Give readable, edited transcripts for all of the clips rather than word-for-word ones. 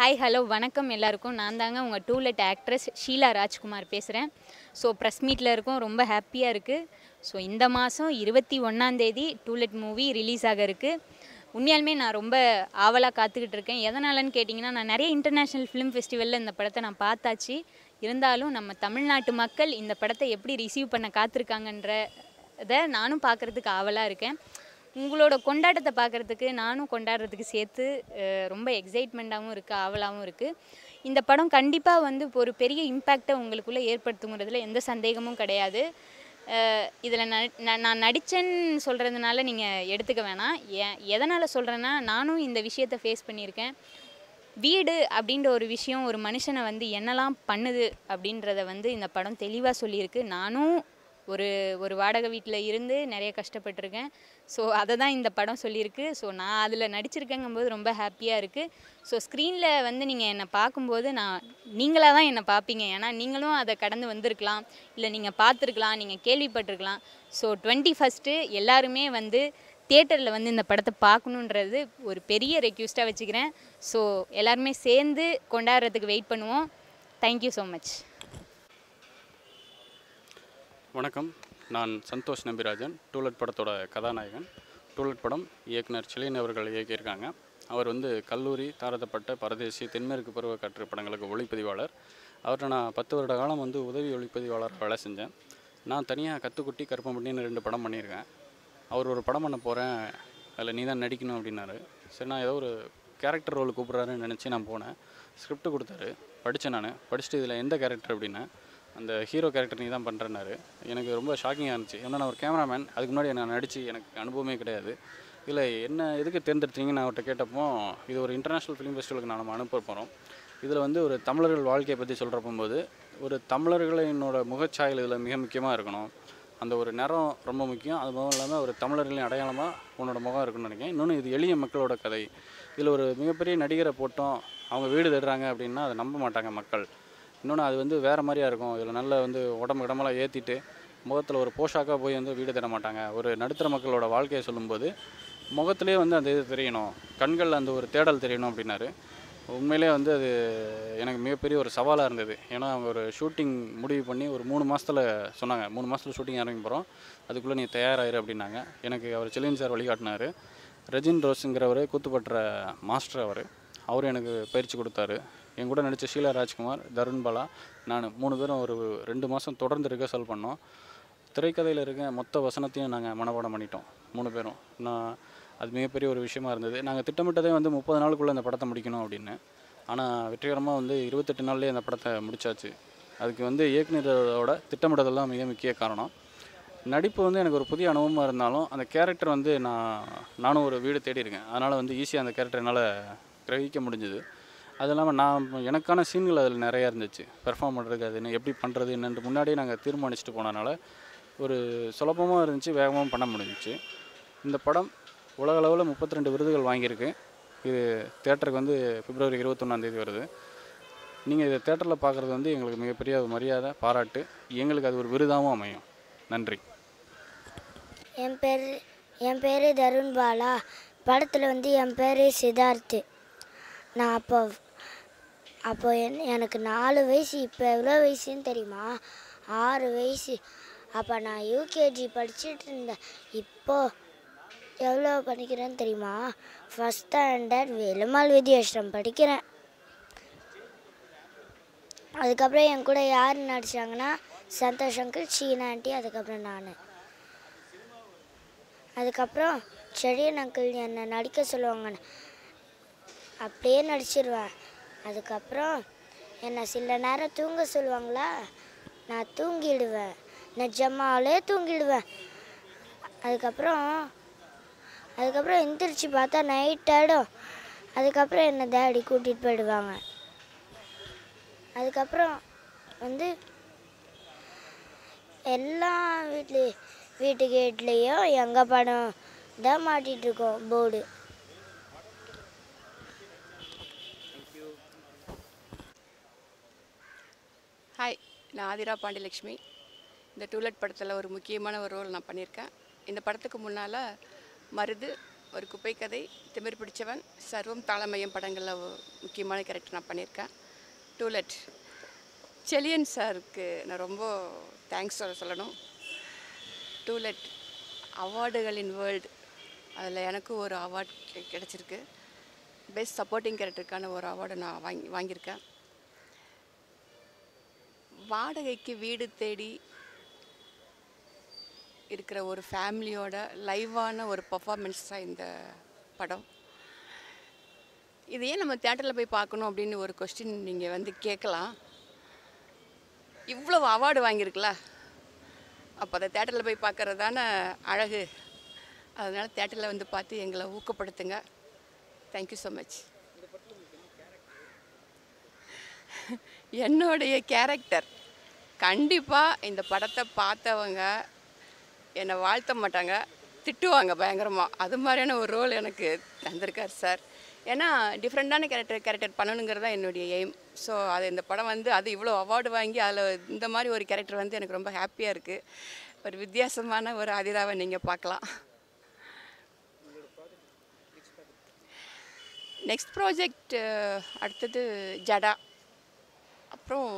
Hi hello வணக்கம் எல்லாருக்கும். நான் தாங்க உங்கள் டூலெட் ஆக்ட்ரஸ் ஷீலா ராஜ்குமார் பேசுகிறேன். ஸோ ப்ரெஸ் மீட்டில் இருக்கோம், ரொம்ப ஹாப்பியாக இருக்குது. ஸோ இந்த மாதம் 21 டூலெட் மூவி ரிலீஸ் ஆக இருக்குது. உண்மையாலுமே நான் ரொம்ப ஆவலாக காத்துக்கிட்டு இருக்கேன். எதனாலன்னு கேட்டிங்கன்னா, நான் நிறைய இன்டர்நேஷ்னல் ஃபிலிம் ஃபெஸ்டிவலில் இந்த படத்தை நான் பார்த்தாச்சு. இருந்தாலும் நம்ம தமிழ்நாட்டு மக்கள் இந்த படத்தை எப்படி ரிசீவ் பண்ண காத்திருக்காங்கன்றதை நானும் பார்க்குறதுக்கு ஆவலாக இருக்கேன். உங்களோட கொண்டாட்டத்தை பார்க்குறதுக்கு நானும் கொண்டாடுறதுக்கு சேர்த்து ரொம்ப எக்ஸைட்மெண்ட்டாகவும் இருக்குது, ஆவலாகவும் இருக்குது. இந்த படம் கண்டிப்பாக வந்து இப்போ ஒரு பெரிய இம்பேக்டை உங்களுக்குள்ளே ஏற்படுத்துங்கிறதுல எந்த சந்தேகமும் கிடையாது. இதில் நான் நடித்தேன்னு சொல்கிறதுனால நீங்கள் எடுத்துக்க வேணாம். எதனால் சொல்கிறேன்னா, நானும் இந்த விஷயத்தை ஃபேஸ் பண்ணியிருக்கேன். வீடு அப்படின்ற ஒரு விஷயம் ஒரு மனுஷனை வந்து என்னெல்லாம் பண்ணுது அப்படின்றத வந்து இந்த படம் தெளிவாக சொல்லியிருக்கு. நானும் ஒரு வாடகை வீட்டில் இருந்து நிறைய கஷ்டப்பட்டிருக்கேன். ஸோ அதை தான் இந்த படம் சொல்லியிருக்கு. ஸோ நான் அதில் நடிச்சிருக்கேங்கும்போது ரொம்ப ஹாப்பியாக இருக்குது. ஸோ ஸ்க்ரீனில் வந்து நீங்கள் என்னை பார்க்கும்போது நீங்களாக தான் என்னை பார்ப்பீங்க. ஏன்னா நீங்களும் அதை கடந்து வந்திருக்கலாம், இல்லை நீங்கள் பார்த்துருக்கலாம், நீங்கள் கேள்விப்பட்டிருக்கலாம். ஸோ 21 எல்லாருமே வந்து தியேட்டரில் வந்து இந்த படத்தை பார்க்கணுன்றது ஒரு பெரிய ரெக்வெஸ்ட்டாக வச்சுக்கிறேன். ஸோ எல்லாருமே சேர்ந்து கொண்டாடுறதுக்கு வெயிட் பண்ணுவோம். Thank you so much. வணக்கம், நான் சந்தோஷ் நம்பிராஜன், டூலெட் படத்தோட கதாநாயகன். டூலெட் படம் இயக்குனர் சிலையன் அவர்கள் இயக்கியிருக்காங்க. அவர் வந்து கல்லூரி, தாரதப்பட்ட, பரதேசி, தென்மேற்கு பருவக்காற்று படங்களுக்கு ஒளிப்பதிவாளர். அவர்கிட்ட நான் 10 வருட காலம் வந்து உதவி ஒளிப்பதிவாளராக வேலை செஞ்சேன். நான் தனியாக கத்துக்குட்டி, கருப்பம்பட்டின்னு 2 படம் பண்ணியிருக்கேன். அவர் ஒரு படம் பண்ண போகிறேன், அதில் நீ தான் நடிக்கணும் அப்படின்னாரு. சரி, நான் ஏதோ ஒரு கேரக்டர் ரோல் கூப்பிட்றாருன்னு நினச்சி நான் போனேன். ஸ்கிரிப்ட் கொடுத்தாரு, படித்தேன். நான் படிச்சுட்டு இதில் எந்த கேரக்டர் அப்படின்னா, அந்த ஹீரோ கேரக்டர் நீ தான் பண்ணுறேன்னாரு. எனக்கு ரொம்ப ஷாக்கிங்காக இருந்துச்சு. ஏன்னா நான் ஒரு கேமராமேன், அதுக்கு முன்னாடி நான் நடித்து எனக்கு அனுபவமே கிடையாது. இதில் என்ன எதுக்கு தேர்ந்தெடுத்தீங்கன்னு அவர்கிட்ட கேட்டப்போ, இது ஒரு இன்டர்நேஷ்னல் ஃபிலிம் ஃபெஸ்டிவலுக்கு நம்ம அனுப்ப போகிறோம். இதில் வந்து ஒரு தமிழர்கள் வாழ்க்கையை பற்றி சொல்கிறப்போது ஒரு தமிழர்களினோட முகச்சாயல் இதில் மிக முக்கியமாக இருக்கணும். அந்த ஒரு நிறம் ரொம்ப முக்கியம். அது மட்டும் இல்லாமல் ஒரு தமிழர்களின் அடையாளமாக உன்னோட முகம் இருக்குன்னு நினைக்கிறேன். இன்னொன்று, இது எளிய மக்களோட கதை. இதில் ஒரு மிகப்பெரிய நடிகரை போட்டோம், அவங்க வீடு தேடுறாங்க அப்படின்னா அதை நம்ப மாட்டாங்க மக்கள். இன்னொன்று, அது வந்து வேறு மாதிரியாக இருக்கும். இதில் நல்ல வந்து உடம்பெல்லாம் ஏற்றிட்டு முகத்தில் ஒரு போஷாக்காக போய் வந்து வீடு தேட மாட்டாங்க. ஒரு நடுத்தர மக்களோட வாழ்க்கையை சொல்லும்போது முகத்திலே வந்து அந்த இது தெரியணும், கண்கள் அந்த ஒரு தேடல் தெரியணும் அப்படின்னாரு. உண்மையிலே வந்து அது எனக்கு மிகப்பெரிய ஒரு சவாலாக இருந்தது. ஏன்னா அவங்க ஒரு ஷூட்டிங் முடிவு பண்ணி ஒரு 3 மாதத்தில் சொன்னாங்க, 3 மாதத்தில் ஷூட்டிங் ஆரம்பிக்க போகிறோம், அதுக்குள்ளே நீ தயாராகிரு அப்படின்னாங்க. எனக்கு அவர் சிலையன் சார் வழிகாட்டினார். ரெஜின் ரோஸுங்கிறவர் கூத்துப்பட்டுற மாஸ்டர், அவர் எனக்கு பயிற்சி கொடுத்தாரு. என் கூட நடித்த ஷீலா ராஜ்குமார், தருண் பாலா, நான் 3 பேரும் ஒரு 2 மாதம் தொடர்ந்து ரிஹர்சல் பண்ணோம். திரைக்கதையில் இருக்க மொத்த வசனத்தையும் நாங்கள் மனப்பாடம் பண்ணிட்டோம் 3 பேரும். அது மிகப்பெரிய ஒரு விஷயமா இருந்தது. நாங்கள் திட்டமிட்டதே வந்து 30 நாளுக்குள்ளே இந்த படத்தை முடிக்கணும் அப்படின்னு. ஆனால் வெற்றிகரமாக வந்து 28 நாள்லேயே அந்த படத்தை முடித்தாச்சு. அதுக்கு வந்து இயக்குனரோட திட்டமிட்டதெல்லாம் மிக முக்கிய காரணம். நடிப்பு வந்து எனக்கு ஒரு புதிய அனுபவமாக இருந்தாலும் அந்த கேரக்டர் வந்து நானும் ஒரு வீடு தேடி இருக்கேன். அதனால் வந்து ஈஸியாக அந்த கேரக்டர் என்னால் கிரகிக்க முடிஞ்சுது. அது இல்லாமல் எனக்கான சீன்கள் அதில் நிறையா இருந்துச்சு. பெர்ஃபார்ம் பண்ணுறதுக்கு அது என்ன எப்படி பண்ணுறது என்னென்று முன்னாடியே நாங்கள் தீர்மானிச்சுட்டு போனதுனால ஒரு சுலபமாக இருந்துச்சு, வேகமாகவும் பண்ண முடிஞ்சிச்சு. இந்த படம் உலகளவில் 32 விருதுகள் வாங்கியிருக்கு. இது தேட்டருக்கு வந்து பிப்ரவரி 21 வருது. நீங்கள் இதை தேட்டரில் பார்க்குறது வந்து எங்களுக்கு மிகப்பெரிய மரியாதை, பாராட்டு. எங்களுக்கு அது ஒரு விருதாகவும் அமையும். நன்றி. என் பேர் தருண் பாலா. படத்தில் வந்து என் பேர் சித்தார்த்து. நான் அப்போ எனக்கு 4 வயசு. இப்போ எவ்வளோ வயசுன்னு தெரியுமா? 6 வயசு. அப்போ நான் யூகேஜி படிச்சுட்டு இருந்தேன். இப்போது எவ்வளோ படிக்கிறேன்னு தெரியுமா? 1st ஸ்டாண்டர்ட் வேலுமாள் வித்யாஸ்ரம் படிக்கிறேன். அதுக்கப்புறம் என் கூட யார் நடித்தாங்கன்னா, சந்தோஷ் அங்கிள், ஷீனா ஆண்டி, அதுக்கப்புறம் நான். அதுக்கப்புறம் செழியன் அங்கிள் என்னை நடிக்க சொல்லுவாங்க, அப்படியே நடிச்சிடுவேன். அதுக்கப்புறம் என்னை சில நேரம் தூங்க சொல்லுவாங்களா, நான் தூங்கிடுவேன், நிஜமாலே தூங்கிடுவேன். அதுக்கப்புறம் எந்திரிச்சு பார்த்தா நைட் ஆகிடும். அதுக்கப்புறம் என்னை டேடி கூட்டிகிட்டு போயிடுவாங்க. அதுக்கப்புறம் வந்து எல்லா வீட்டு கேட்லேயும் எங்கள் படம் தான் மாட்டிகிட்ருக்கோம், போர்டு. ஹாய், நான் ஆதிரா பாண்டியலக்ஷ்மி. இந்த டூலெட் படத்தில் ஒரு முக்கியமான ஒரு ரோல் நான் பண்ணியிருக்கேன். இந்த படத்துக்கு முன்னால் மருது, ஒரு குப்பை கதை, திமிர் பிடிச்சவன், சர்வம் தாளமயம் படங்களில் முக்கியமான கேரக்டர் நான் பண்ணியிருக்கேன். டூலெட் செலியன் சாருக்கு நான் ரொம்ப தேங்க்ஸ் சொல்லணும். டூலெட் அவார்டுகளின் வேர்ல்டு, அதில் எனக்கு ஒரு அவார்ட் கிடச்சிருக்கு. பெஸ்ட் சப்போர்ட்டிங் கேரக்டருக்கான ஒரு அவார்டை நான் வாங்கியிருக்கேன். வாடகைக்கு வீடு தேடி இருக்கிற ஒரு ஃபேமிலியோட லைவான ஒரு பர்ஃபார்மன்ஸ் தான் இந்த படம். இது ஏன் நம்ம தியேட்டரில் போய் பார்க்கணும் அப்படின்னு ஒரு கொஸ்டின் நீங்கள் கேட்கலாம். இவ்வளோ அவார்டு வாங்கியிருக்குல்ல, அப்போ அதை தியேட்டரில் போய் பார்க்குறது தானே அழகு. அதனால் தியேட்டரில் பார்த்து எங்களை ஊக்கப்படுத்துங்க. Thank you so much. என்னுடைய கேரக்டர் கண்டிப்பாக இந்த படத்தை பார்த்தவங்க என்னை வாழ்த்த மாட்டாங்க, திட்டுவாங்க பயங்கரமாக. அது மாதிரியான ஒரு ரோல் எனக்கு தந்திருக்கார் சார். ஏன்னா டிஃப்ரெண்ட்டான கேரக்டர் பண்ணணுங்கிறது தான் என்னுடைய எய்ம். ஸோ அது இந்த படம் அது இவ்வளோ அவார்டு வாங்கி அதில் இந்த மாதிரி ஒரு கேரக்டர் எனக்கு ரொம்ப ஹாப்பியாக இருக்குது. ஒரு வித்தியாசமான ஒரு ஆதிராவை நீங்கள் பார்க்கலாம். நெக்ஸ்ட் ப்ராஜெக்ட் அடுத்தது ஜடா, அப்புறம்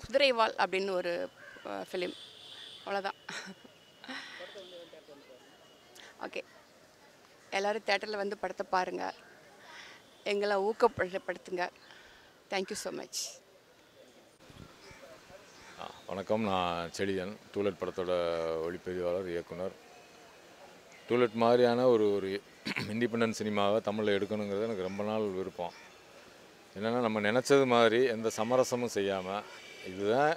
குதிரைவால் அப்படின்னு ஒரு ஃபிலிம். அவ்வளோதான். ஓகே, எல்லோரும் தேட்டரில் படத்தை பாருங்கள், எங்களை ஊக்கப்படுத்துங்க. Thank you so much. வணக்கம், நான் செழியன், டூலெட் படத்தோட ஒளிப்பதிவாளர், இயக்குனர். டூலெட் மாதிரியான ஒரு இண்டிபெண்டன்ட் சினிமாவை தமிழில் எடுக்கணுங்கிறது எனக்கு ரொம்ப நாள் விருப்பம். என்னென்னா, நம்ம நினச்சது மாதிரி எந்த சமரசமும் செய்யாமல், இதுதான்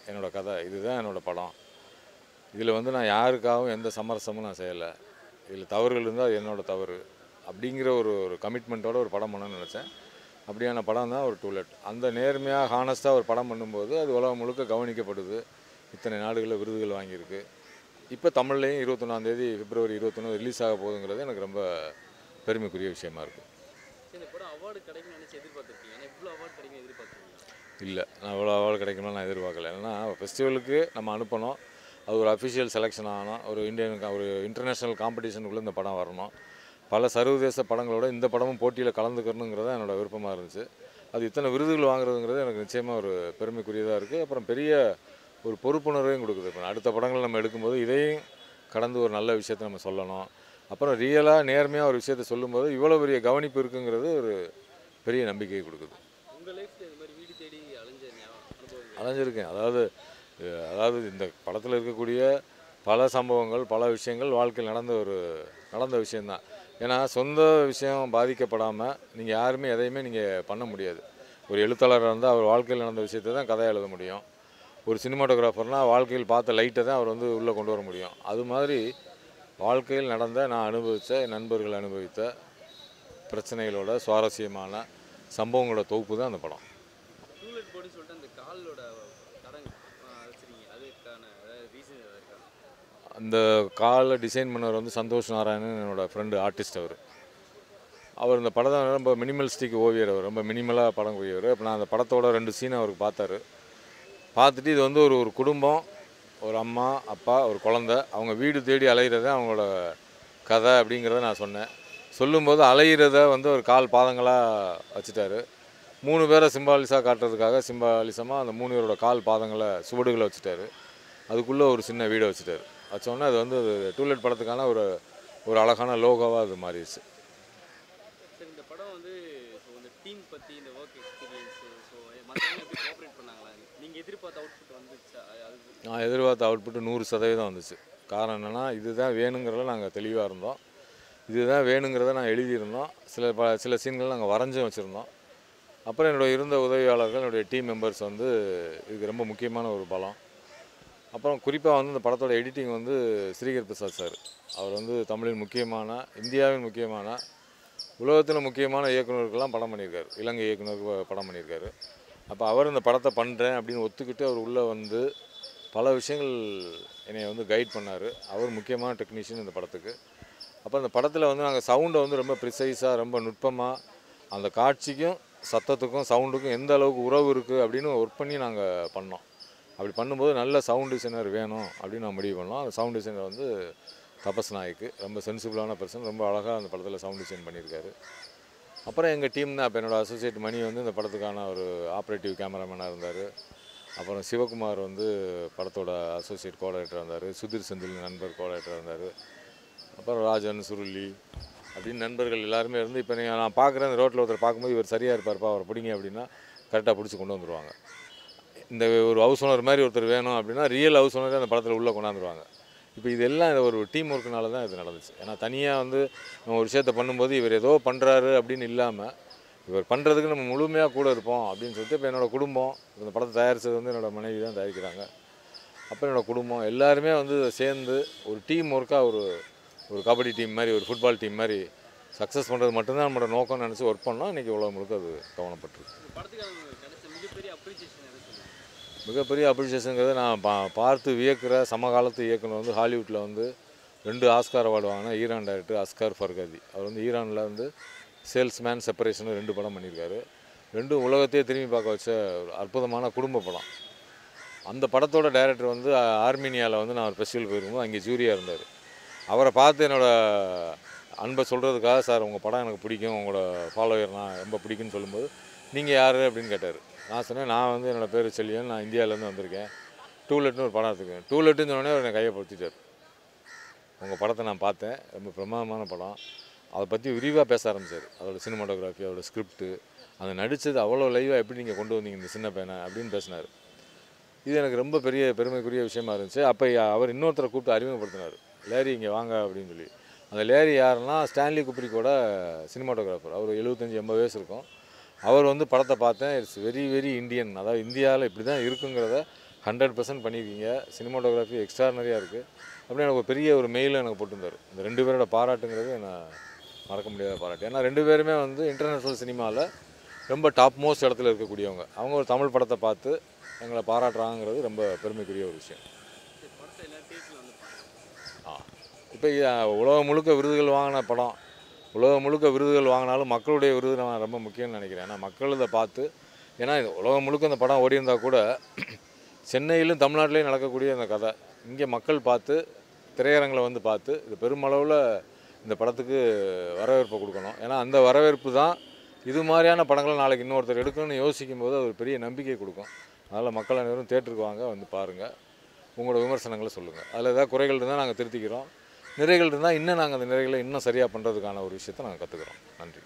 என்னோடய கதை, இதுதான் என்னோடய படம், இதில் நான் யாருக்காகவும் எந்த சமரசமும் நான் செய்யலை, இதில் தவறுகள் இருந்தால் அது என்னோடய தவறு அப்படிங்கிற ஒரு கமிட்மெண்ட்டோட ஒரு படம் பண்ணணும்னு நினச்சேன். அப்படியான படம் தான் ஒரு டூலெட். அந்த நேர்மையாக ஹானஸ்ட்டாக ஒரு படம் பண்ணும்போது அது உலகம் முழுக்க கவனிக்கப்படுது. இத்தனை நாடுகளில் விருதுகள் வாங்கியிருக்கு. இப்போ தமிழ்லேயும் 21 பிப்ரவரி 21 ரிலீஸ் ஆக போகுதுங்கிறது எனக்கு ரொம்ப பெருமைக்குரிய விஷயமா இருக்குது. இல்லை, நான் இவ்வளோ அவார்டு கிடைக்கணும்னு நான் எதிர்பார்க்கல. ஏன்னா ஃபெஸ்டிவலுக்கு நம்ம அனுப்பணும், அது ஒரு அஃபிஷியல் செலெக்ஷன் ஆகணும், ஒரு இன்டர்நேஷ்னல் காம்படிஷனுக்குள்ளே இந்த படம் வரணும். பல சர்வதேச படங்களோட இந்த படமும் போட்டியில் கலந்துக்கணுங்கிறது என்னோடய விருப்பமாக இருந்துச்சு. அது இத்தனை விருதுகள் வாங்குறதுங்கிறது எனக்கு நிச்சயமாக ஒரு பெருமைக்குரியதாக இருக்குது. அப்புறம் பெரிய ஒரு பொறுப்புணர்வையும் கொடுக்குது. இப்போ அடுத்த படங்கள் நம்ம எடுக்கும்போது இதையும் கடந்து ஒரு நல்ல விஷயத்தை நம்ம சொல்லணும். அப்புறம் ரியலாக நேர்மையாக ஒரு விஷயத்தை சொல்லும்போது இவ்வளோ பெரிய கவனிப்பு இருக்குங்கிறது ஒரு பெரிய நம்பிக்கையை கொடுக்குது. அலைஞ்சிருக்கேன். அதாவது இந்த படத்தில் இருக்கக்கூடிய பல சம்பவங்கள், பல விஷயங்கள் வாழ்க்கையில் நடந்த விஷயந்தான். ஏன்னா சொந்த விஷயம் பாதிக்கப்படாமல் நீங்கள் யாருமே எதையுமே நீங்கள் பண்ண முடியாது. ஒரு எழுத்தாளராக இருந்தால் அவர் வாழ்க்கையில் நடந்த விஷயத்தை தான் கதையை எழுத முடியும். ஒரு சினிமாட்டோகிராஃபர்னால் வாழ்க்கையில் பார்த்த லைட்டை தான் அவர் உள்ளே கொண்டு வர முடியும். அது மாதிரி வாழ்க்கையில் நடந்த, நான் அனுபவித்த, என் நண்பர்கள் அனுபவித்த பிரச்சனைகளோட சுவாரஸ்யமான சம்பவங்களோட தொகுப்பு தான் அந்த படம். அந்த காலை டிசைன் பண்ணவர் சந்தோஷ் நாராயணன், என்னோடய ஃப்ரெண்டு, ஆர்டிஸ்ட். அவர் இந்த படத்தை ரொம்ப மினிமலிஸ்டிக் ஓவியர். அவர் ரொம்ப மினிமலாக படம் ஓவியர். இப்போ நான் அந்த படத்தோட 2 சீனை அவருக்கு பார்த்துட்டு இது ஒரு குடும்பம், ஒரு அம்மா, அப்பா, ஒரு குழந்தை, அவங்க வீடு தேடி அலையிறத அவங்களோட கதை அப்படிங்கிறத நான் சொன்னேன். சொல்லும்போது அலையிறத ஒரு கால் பாதங்களாக வச்சுட்டாரு. 3 பேரை சிம்பாலிஸாக காட்டுறதுக்காக சிம்பாலிசமாக அந்த 3 பேரோட கால் பாதங்களை சுவடுகளை வச்சுட்டாரு. அதுக்குள்ளே ஒரு சின்ன வீடை வச்சுட்டாரு. வச்சோன்னே அது டூலெட் படத்துக்கான ஒரு அழகான லோகோவாக அது மாறிடுச்சு. இந்த படம் இந்த டீம் பற்றி, இந்த ஒர்க் எக்ஸ்பீரியன்ஸ், நீங்கள் எதிர்பார்த்த அவுட்புட் வந்துச்சா? நான் எதிர்பார்த்த அவுட்புட்டு 100% வந்துச்சு. காரணம் என்னென்னா, இதுதான் வேணுங்கிறத நாங்கள் தெளிவாக இருந்தோம். இதுதான் வேணுங்கிறத நாங்கள் எழுதியிருந்தோம். சில சீன்கள் நாங்கள் வரைஞ்சும் வச்சுருந்தோம். அப்புறம் இருந்த உதவியாளர்கள், என்னுடைய டீம் மெம்பர்ஸ் இதுக்கு ரொம்ப முக்கியமான ஒரு பலம். அப்புறம் குறிப்பாக இந்த படத்தோட எடிட்டிங் ஸ்ரீகர் பிரசாத் சார். அவர் தமிழின் முக்கியமான, இந்தியாவின் முக்கியமான, உலகத்தில் முக்கியமான இயக்குநருக்கெல்லாம் படம் பண்ணியிருக்காரு. இலங்கை இயக்குநருக்கு படம் பண்ணியிருக்காரு. அப்போ அவர் இந்த படத்தை பண்ணுறேன் அப்படின்னு ஒத்துக்கிட்டு அவர் உள்ளே பல விஷயங்கள் என்னை கைட் பண்ணார். அவர் முக்கியமான டெக்னீஷியன் இந்த படத்துக்கு. அப்போ அந்த படத்தில் நாங்கள் சவுண்டை ரொம்ப ப்ரிசைஸாக, ரொம்ப நுட்பமாக, அந்த காட்சிக்கும் சத்தத்துக்கும் சவுண்டுக்கும் எந்த அளவுக்கு உறவு இருக்குது அப்படின்னு ஒர்க் பண்ணி நாங்கள் பண்ணோம். அப்படி பண்ணும்போது நல்ல சவுண்ட் டிசைனர் வேணும் அப்படின்னு நான் முடிவு பண்ணோம். அந்த சவுண்ட் டிசைனர் தபஸ் நாயக்கு ரொம்ப சென்சிபிளான பர்சன், ரொம்ப அழகாக அந்த படத்தில் சவுண்ட் டிசைன் பண்ணியிருக்காரு. அப்புறம் எங்கள் டீம் தான். அப்போ என்னோடய அசோசியேட் மணி வந்து இந்த படத்துக்கான ஒரு ஆப்ரேட்டிவ் கேமராமேனாக இருந்தார். அப்புறம் சிவகுமார் வந்து படத்தோட அசோசியேட் கோஆர்டினேட்டராக இருந்தார். சுதீர் செந்தில் நண்பர் கோஆர்டினேட்டராக இருந்தார். அப்புறம் ராஜன், சுருளி அப்படின்னு நண்பர்கள் எல்லாருமே இருந்து, இப்போ நீங்கள் நான் பார்க்குறேன் இந்த ரோட்டில் ஒருத்தர் பார்க்கும்போது இவர் சரியாக இருப்பார்ப்பா அவரை பிடிங்க அப்படின்னா கரெக்டாக பிடிச்சி கொண்டு வந்துடுவாங்க. இந்த ஒரு ஹவுஸ் ஓனர் மாதிரி ஒருத்தர் வேணும் அப்படின்னா ரியல் ஹவுஸ் ஓனரே அந்த படத்தில் உள்ளே கொண்டாந்துருவாங்க. இப்போ இதெல்லாம் ஒரு டீம் ஒர்க்குனால தான் இது நடந்துச்சு. ஏன்னா தனியாக வந்து நம்ம ஒரு விஷயத்தை பண்ணும்போது இவர் ஏதோ பண்ணுறாரு அப்படின்னு இல்லாமல் இவர் பண்ணுறதுக்கு நம்ம முழுமையாக கூட இருப்போம் அப்படின்னு சொல்லிட்டு இப்போ என்னோடய குடும்பம், இந்த படத்தை தயாரித்தது வந்து என்னோடய மனைவி தான் தயாரிக்கிறாங்க. அப்புறம் என்னோடய குடும்பம் எல்லாருமே வந்து சேர்ந்து ஒரு டீம் ஒர்க்காக ஒரு கபடி டீம் மாதிரி, ஒரு ஃபுட்பால் டீம் மாதிரி சக்ஸஸ் பண்ணுறது மட்டும்தான் நம்மளோட நோக்கம்னு நினச்சி ஒர்க் பண்ணோம். இன்றைக்கி உலகம் முழுக்க அது கவனப்பட்டிருக்கு. மிகப்பெரிய அப்ரிசியேஷனுங்கிறது நான் பார்த்து வியக்கிற சமகாலத்து இயக்குனர் வந்து ஹாலிவுட்டில் வந்து 2 ஆஸ்கார் அவார்டு வாங்கின ஈரான் டைரக்டர் அஸ்கார் ஃபர்காதி. அவர் வந்து ஈரானில் வந்து சேல்ஸ்மேன், செப்பரேஷன் 2 படம் பண்ணியிருக்காரு. 2 உலகத்தையே திரும்பி பார்க்க வச்ச ஒரு அற்புதமான குடும்ப படம். அந்த படத்தோட டைரக்டர் வந்து ஆர்மீனியாவில் வந்து நான் ஒரு ஃபெஸ்டிவல் போயிருக்கும்போது அங்கே ஜூரியாக இருந்தார். அவரை பார்த்து என்னோடய அன்பை சொல்கிறதுக்காக, சார் உங்கள் படம் எனக்கு பிடிக்கும், உங்களோட ஃபாலோயர் நான் ரொம்ப பிடிக்குன்னு சொல்லும்போது, நீங்கள் யார் அப்படின்னு கேட்டார். நான் சொன்னேன், நான் வந்து என்னோடய பேர் செல்லியன், நான் இந்தியாவிலேருந்து வந்திருக்கேன், டூலெட்னு ஒரு படம் எடுத்துருக்கேன். டூலெட்டுன்னு சொன்னோடனே அவர் என்னை கையை படுத்திட்டார். உங்கள் படத்தை நான் பார்த்தேன், ரொம்ப பிரமாதமான படம், அதை பற்றி விரிவாக பேச ஆரம்பித்தார். அதோட சினிமாட்டோகிராஃபி, அதோட ஸ்கிரிப்ட்டு, அந்த நடித்தது அவ்வளோ லைவாக எப்படி நீங்கள் கொண்டு வந்தீங்க இந்த சின்ன பையனை அப்படின்னு பேசினார். இது எனக்கு ரொம்ப பெரிய பெருமைக்குரிய விஷயமா இருந்துச்சு. அப்போ அவர் இன்னொருத்தரை கூப்பிட்டு அறிமுகப்படுத்தினார், லேரி இங்கே வாங்க அப்படின்னு சொல்லி. அந்த லேரி யாருன்னா ஸ்டான்லி குப்ரிக்கோட சினிமாட்டோகிராஃபர். அவர் 75-80 வயசு இருக்கும். அவர் வந்து படத்தை பார்த்தேன், இட்ஸ் வெரி வெரி இந்தியன், அதாவது இந்தியாவில் இப்படி தான் இருக்குங்கிறத 100% பண்ணியிருக்கீங்க, சினிமாட்டோகிராஃபி எக்ஸ்ட்ரானரியாக இருக்குது அப்படின்னு எனக்கு ஒரு பெரிய ஒரு மெயில் எனக்கு போட்டிருந்தார். இந்த 2 பேரோட பாராட்டுங்கிறது என்னை மறக்க முடியாத பாராட்டு. ஏன்னா 2 பேருமே வந்து இன்டர்நேஷ்னல் சினிமாவில் ரொம்ப டாப் மோஸ்ட் இடத்துல இருக்கக்கூடியவங்க. அவங்க ஒரு தமிழ் படத்தை பார்த்து எங்களை பாராட்டுறாங்கிறது ரொம்ப பெருமைக்குரிய ஒரு விஷயம். இப்போ உலகம் முழுக்க விருதுகள் வாங்கின படம், உலகம் முழுக்க விருதுகள் வாங்கினாலும் மக்களுடைய விருது நான் ரொம்ப முக்கியம்னு நினைக்கிறேன். ஏன்னா மக்கள் இதை பார்த்து, ஏன்னா உலகம் முழுக்க இந்த படம் ஓடி இருந்தால் கூட சென்னையிலும் தமிழ்நாட்டிலையும் நடக்கக்கூடிய அந்த கதை இங்கே மக்கள் பார்த்து, திரையரங்களை வந்து பார்த்து, இது பெருமளவில் இந்த படத்துக்கு வரவேற்பை கொடுக்கணும். ஏன்னா அந்த வரவேற்பு தான் இது மாதிரியான படங்களை நாளைக்கு இன்னொருத்தர் எடுக்கணும்னு யோசிக்கும் போது அது ஒரு பெரிய நம்பிக்கை கொடுக்கும். அதனால் மக்கள் அனைவரும் தேட்டருக்கு வாங்க, வந்து பாருங்கள், உங்களோட விமர்சனங்களை சொல்லுங்கள். அதில் ஏதாவது குறைகள் இருந்தால் நாங்கள் திருத்திக்கிறோம், நிறைகள் இருந்தால் இன்னும் நாங்கள் அந்த நிறைகளை இன்னும் சரியாக பண்ணுறதுக்கான ஒரு விஷயத்தை நாங்கள் கற்றுக்குறோம். நன்றி.